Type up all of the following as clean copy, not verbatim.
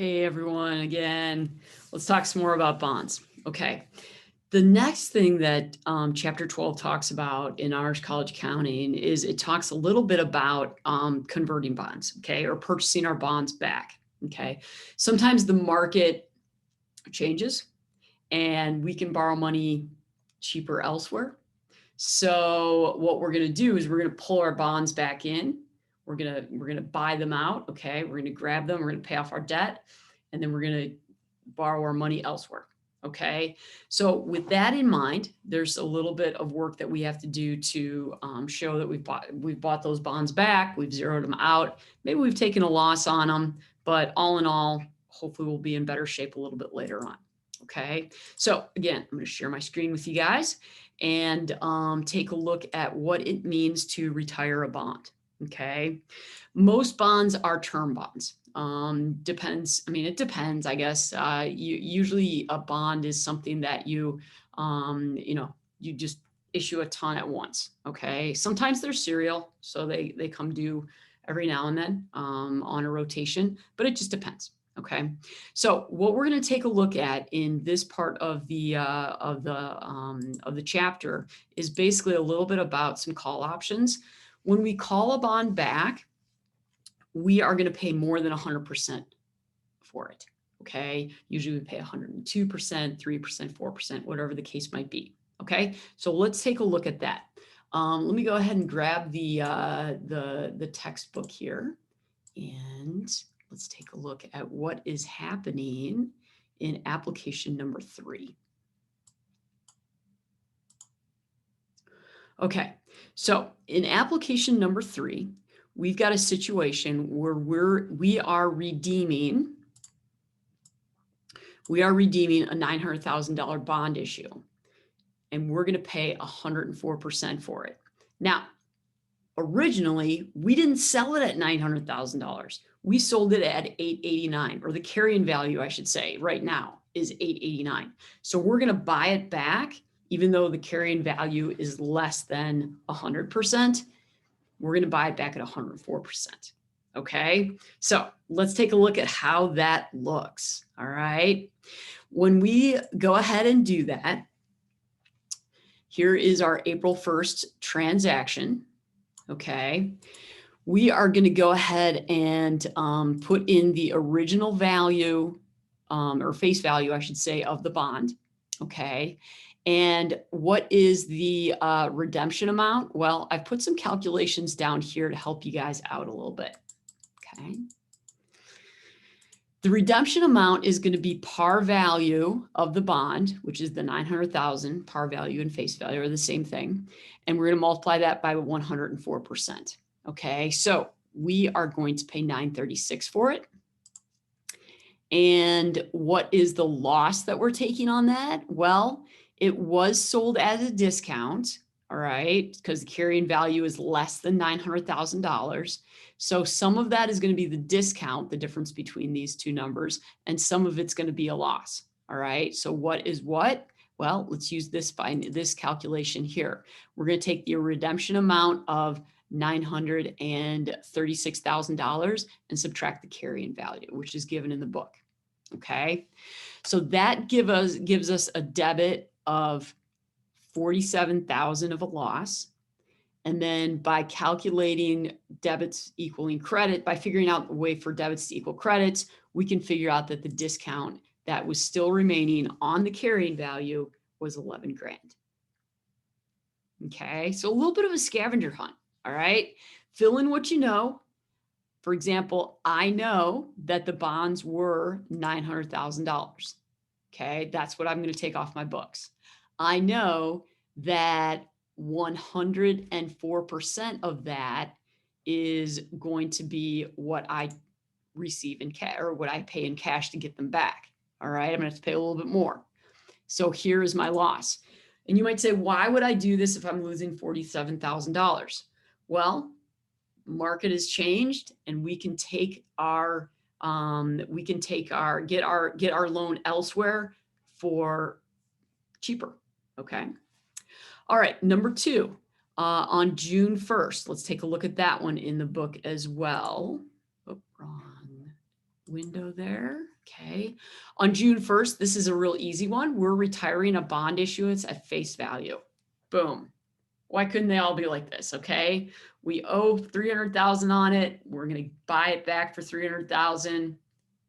Hey everyone, again, let's talk some more about bonds. Okay. The next thing that chapter 12 talks about in our college accounting is it talks a little bit about converting bonds, okay, or purchasing our bonds back. Okay. Sometimes the market changes and we can borrow money cheaper elsewhere. So what we're going to do is we're going to pull our bonds back in. We're going to buy them out. Okay. We're going to grab them. We're going to pay off our debt, and then we're going to borrow our money elsewhere. Okay. So with that in mind, there's a little bit of work that we have to do to show that we've bought those bonds back. We've zeroed them out. Maybe we've taken a loss on them, but all in all, hopefully we'll be in better shape a little bit later on. Okay. So again, I'm going to share my screen with you guys and take a look at what it means to retire a bond. Okay. Most bonds are term bonds. Depends. I mean, it depends, I guess. Usually a bond is something that you just issue a ton at once. Okay. Sometimes they're serial, so they come due every now and then on a rotation, but it just depends. Okay, so what we're going to take a look at in this part of the chapter is basically a little bit about some call options. When we call a bond back, we are going to pay more than 100% for it. Okay, usually we pay 102%, 3%, 4%, whatever the case might be. Okay, so let's take a look at that. Let me go ahead and grab the textbook here, and let's take a look at what is happening in application number 3. Okay, so in application number 3, we've got a situation where we are redeeming a $900,000 bond issue, and we're going to pay 104% for it. Now, originally, we didn't sell it at $900,000. We sold it at $889, or the carrying value, I should say, right now is $889. So we're going to buy it back, even though the carrying value is less than 100%. We're going to buy it back at 104%. Okay, so let's take a look at how that looks. All right, when we go ahead and do that, here is our April 1st transaction. Okay, we are going to go ahead and put in the original value or face value, I should say, of the bond. Okay, and what is the redemption amount? Well, I've put some calculations down here to help you guys out a little bit. Okay, the redemption amount is going to be par value of the bond, which is the 900,000. Par value and face value are the same thing, and we're going to multiply that by 104%. Okay, so we are going to pay $936 for it. And what is the loss that we're taking on that? Well, it was sold at a discount, all right, because the carrying value is less than $900,000. So some of that is going to be the discount, the difference between these two numbers, and some of it's going to be a loss. All right, so what is what? Well, let's use this calculation here. We're going to take the redemption amount of $936,000 and subtract the carrying value, which is given in the book. Okay, so that gives us a debit of $47,000 of a loss. And then by calculating debits equaling credit, by figuring out a way for debits to equal credits, we can figure out that the discount that was still remaining on the carrying value was 11 grand. Okay, so a little bit of a scavenger hunt. All right, fill in what you know. For example, I know that the bonds were $900,000. Okay, that's what I'm going to take off my books. I know that 104% of that is going to be what I receive in cash, or what I pay in cash to get them back. All right, I'm going to have to pay a little bit more. So here is my loss. And you might say, why would I do this if I'm losing $47,000? Well, market has changed, and we can take our get our loan elsewhere for cheaper. Okay. All right. Number 2, on June 1st, let's take a look at that one in the book as well. Oh, wrong window there. Okay. On June 1st, this is a real easy one. We're retiring a bond issuance at face value. Boom. Why couldn't they all be like this? Okay. We owe 300,000 on it. We're going to buy it back for 300,000,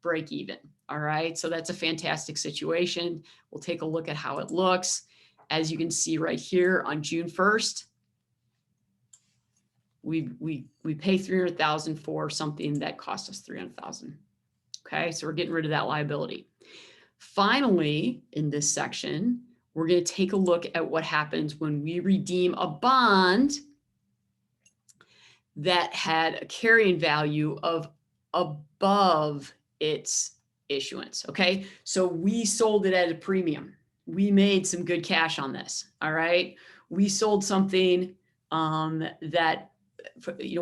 break even. All right. So that's a fantastic situation. We'll take a look at how it looks. As you can see right here on June 1st, we pay 300,000 for something that cost us 300,000. Okay, so we're getting rid of that liability. Finally, in this section, we're going to take a look at what happens when we redeem a bond that had a carrying value of above its issuance. Okay, so we sold it at a premium. We made some good cash on this. All right, we sold something that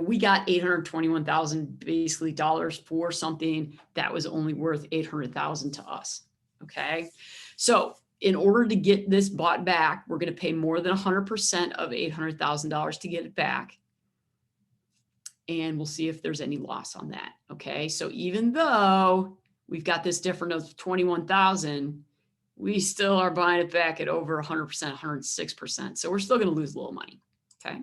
we got 821,000 basically dollars for something that was only worth 800,000 to us. Okay, so in order to get this bought back, we're going to pay more than 100% of $800,000 to get it back. And we'll see if there's any loss on that. Okay, so even though we've got this difference of 21,000, we still are buying it back at over 100%, 106%. So we're still going to lose a little money. Okay.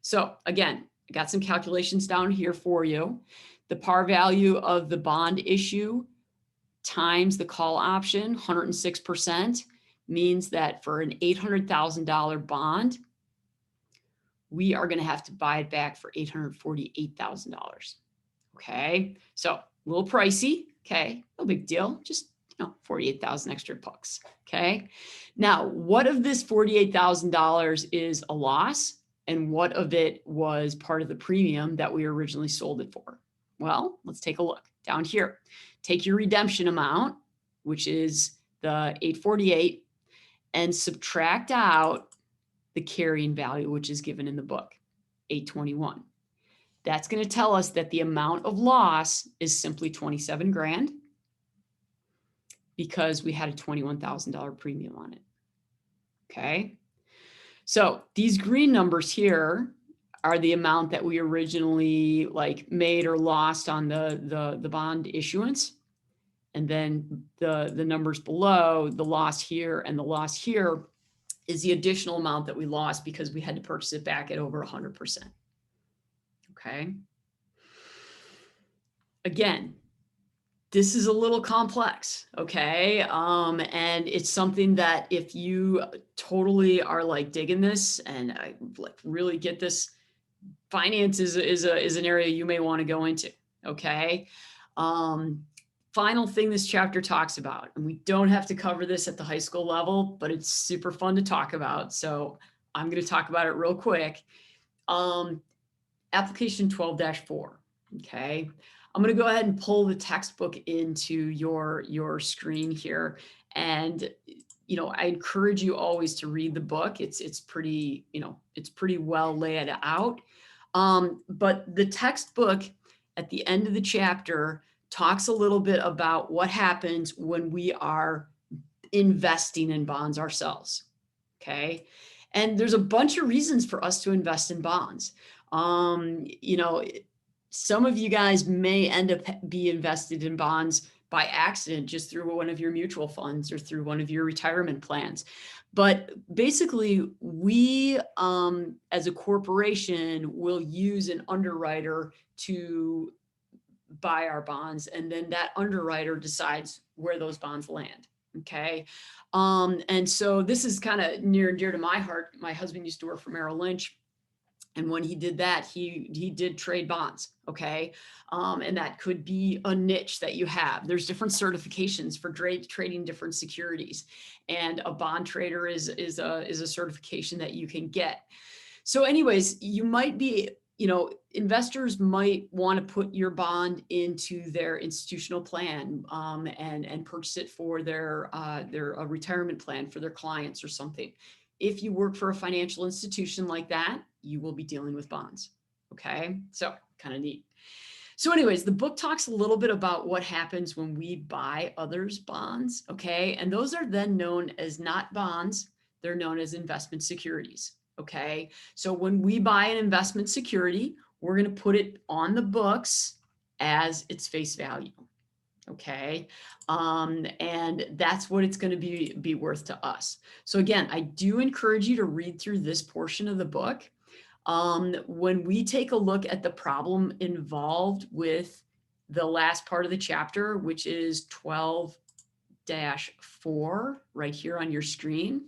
So again, I got some calculations down here for you. The par value of the bond issue times the call option, 106%, means that for an $800,000 bond, we are going to have to buy it back for $848,000. Okay, so a little pricey. Okay, no big deal. Just 48,000 extra bucks. Okay, now what of this $48,000 is a loss? And what of it was part of the premium that we originally sold it for? Well, let's take a look down here. Take your redemption amount, which is the 848, and subtract out the carrying value, which is given in the book, 821. That's going to tell us that the amount of loss is simply 27 grand because we had a $21,000 premium on it. Okay. So these green numbers here are the amount that we originally made or lost on the bond issuance. And then the numbers below, the loss here and the loss here, is the additional amount that we lost because we had to purchase it back at over 100%. Okay. Again, this is a little complex, okay? And it's something that if you totally are digging this and really get this, finance is an area you may want to go into, okay? Final thing this chapter talks about, and we don't have to cover this at the high school level, but it's super fun to talk about. So I'm going to talk about it real quick. Application 12-4, okay? I'm going to go ahead and pull the textbook into your screen here. And, I encourage you always to read the book. It's pretty, it's pretty well laid out. But the textbook at the end of the chapter talks a little bit about what happens when we are investing in bonds ourselves. Okay. And there's a bunch of reasons for us to invest in bonds. Some of you guys may end up be invested in bonds by accident, just through one of your mutual funds or through one of your retirement plans. But basically, we, as a corporation, will use an underwriter to buy our bonds, and then that underwriter decides where those bonds land. Okay. And so this is kind of near and dear to my heart. My husband used to work for Merrill Lynch. And when he did that, he did trade bonds. Okay. And that could be a niche that you have. There's different certifications for trading different securities. And a bond trader is a certification that you can get. So anyways, you might be, investors might want to put your bond into their institutional plan and purchase it for their retirement plan for their clients or something. If you work for a financial institution like that, you will be dealing with bonds. Okay, so kind of neat. So anyways, the book talks a little bit about what happens when we buy others' bonds. Okay, and those are then known as not bonds. They're known as investment securities. Okay, so when we buy an investment security, we're going to put it on the books as its face value. Okay. And that's what it's going to be worth to us. So again, I do encourage you to read through this portion of the book. When we take a look at the problem involved with the last part of the chapter, which is 12-4 right here on your screen,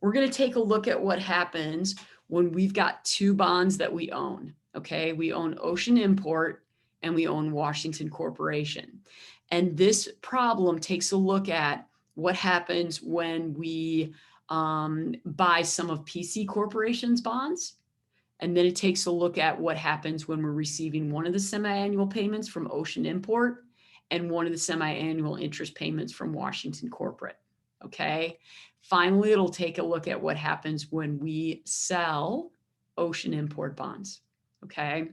we're going to take a look at what happens when we've got two bonds that we own. Okay. We own Ocean Import and we own Washington Corporation. And this problem takes a look at what happens when we buy some of PC Corporation's bonds. And then it takes a look at what happens when we're receiving one of the semi-annual payments from Ocean Import and one of the semi-annual interest payments from Washington Corporate. Okay. Finally, it'll take a look at what happens when we sell Ocean Import bonds. Okay.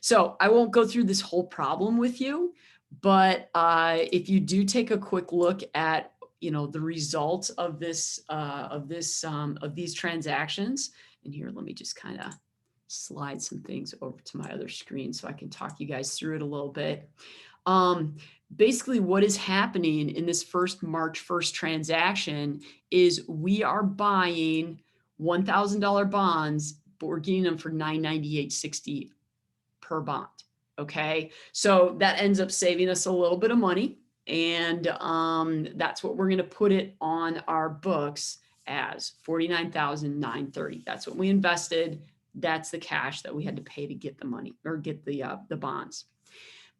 So I won't go through this whole problem with you, but if you do take a quick look at, the results of these transactions, and here, let me just kind of slide some things over to my other screen so I can talk you guys through it a little bit. Basically, what is happening in this first March 1st transaction is we are buying $1,000 bonds, but we're getting them for $998.60 per bond. Okay, so that ends up saving us a little bit of money, and that's what we're going to put it on our books as $49,930. That's what we invested. That's the cash that we had to pay to get the money or get the bonds.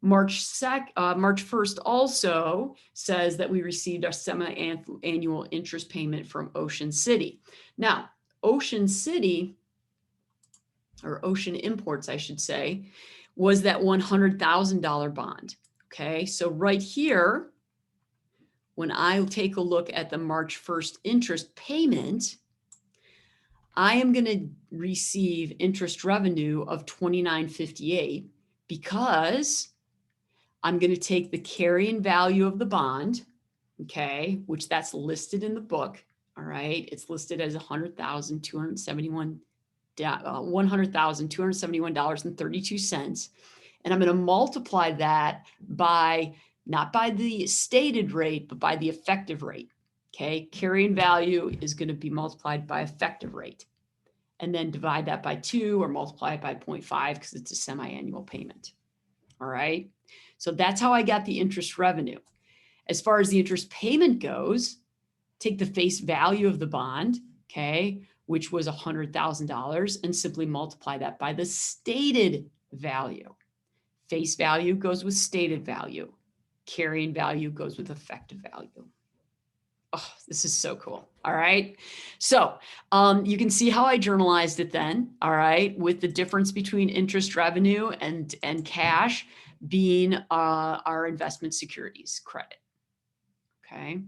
March 1st also says that we received our semi-annual interest payment from Ocean City. Now, Ocean City, or Ocean Imports, I should say, was that $100,000 bond. Okay, so right here, when I take a look at the March 1st interest payment, I am going to receive interest revenue of $29.58 because I'm going to take the carrying value of the bond, okay, which that's listed in the book. All right, it's listed as $100,271.32, and I'm going to multiply that by not by the stated rate, but by the effective rate. Okay, carrying value is going to be multiplied by effective rate, and then divide that by 2 or multiply it by 0.5 because it's a semi-annual payment. All right. So that's how I got the interest revenue. As far as the interest payment goes, take the face value of the bond, okay, which was $100,000, and simply multiply that by the stated value. Face value goes with stated value. Carrying value goes with effective value. Oh, this is so cool. All right. So you can see how I journalized it then. All right. With the difference between interest revenue and cash being our investment securities credit. Okay.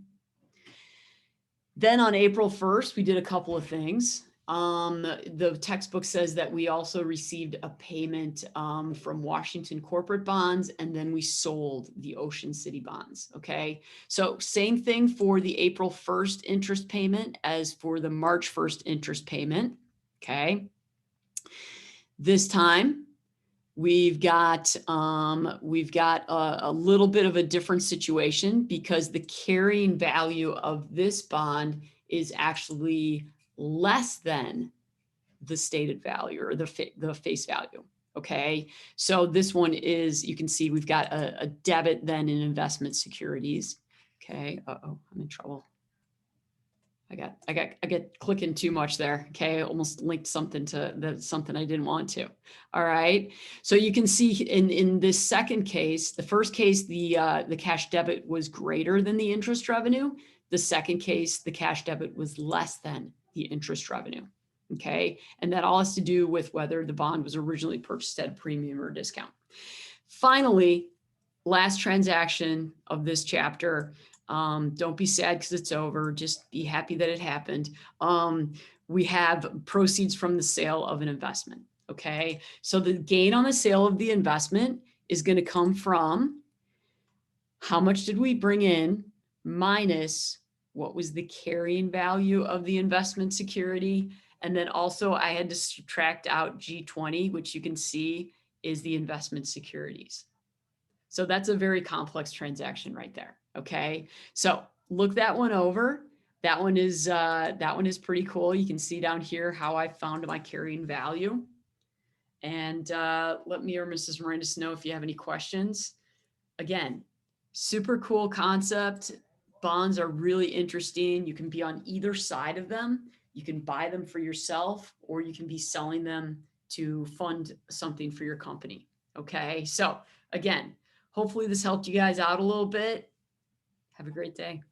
Then on April 1st, we did a couple of things. The textbook says that we also received a payment from Washington Corporate Bonds, and then we sold the Ocean City bonds. Okay, so same thing for the April 1st interest payment as for the March 1st interest payment. Okay, this time we've got a little bit of a different situation because the carrying value of this bond is actually less than the stated value or the face value. Okay, so this one is, you can see we've got a debit then in investment securities. Okay, I'm in trouble. I got clicking too much there. Okay, I almost linked something to something I didn't want to. All right, so you can see in this second case, the first case, the cash debit was greater than the interest revenue. The second case, the cash debit was less than the interest revenue. Okay, and that all has to do with whether the bond was originally purchased at a premium or discount. Finally, last transaction of this chapter. Don't be sad because it's over. Just be happy that it happened. We have proceeds from the sale of an investment. Okay, so the gain on the sale of the investment is going to come from how much did we bring in minus what was the carrying value of the investment security. And then also I had to subtract out G20, which you can see is the investment securities. So that's a very complex transaction right there. Okay. So look that one over. That one is pretty cool. You can see down here how I found my carrying value. And let me or Mrs. Morandis know if you have any questions. Again, super cool concept. Bonds are really interesting. You can be on either side of them. You can buy them for yourself, or you can be selling them to fund something for your company. Okay. So, again, hopefully this helped you guys out a little bit. Have a great day.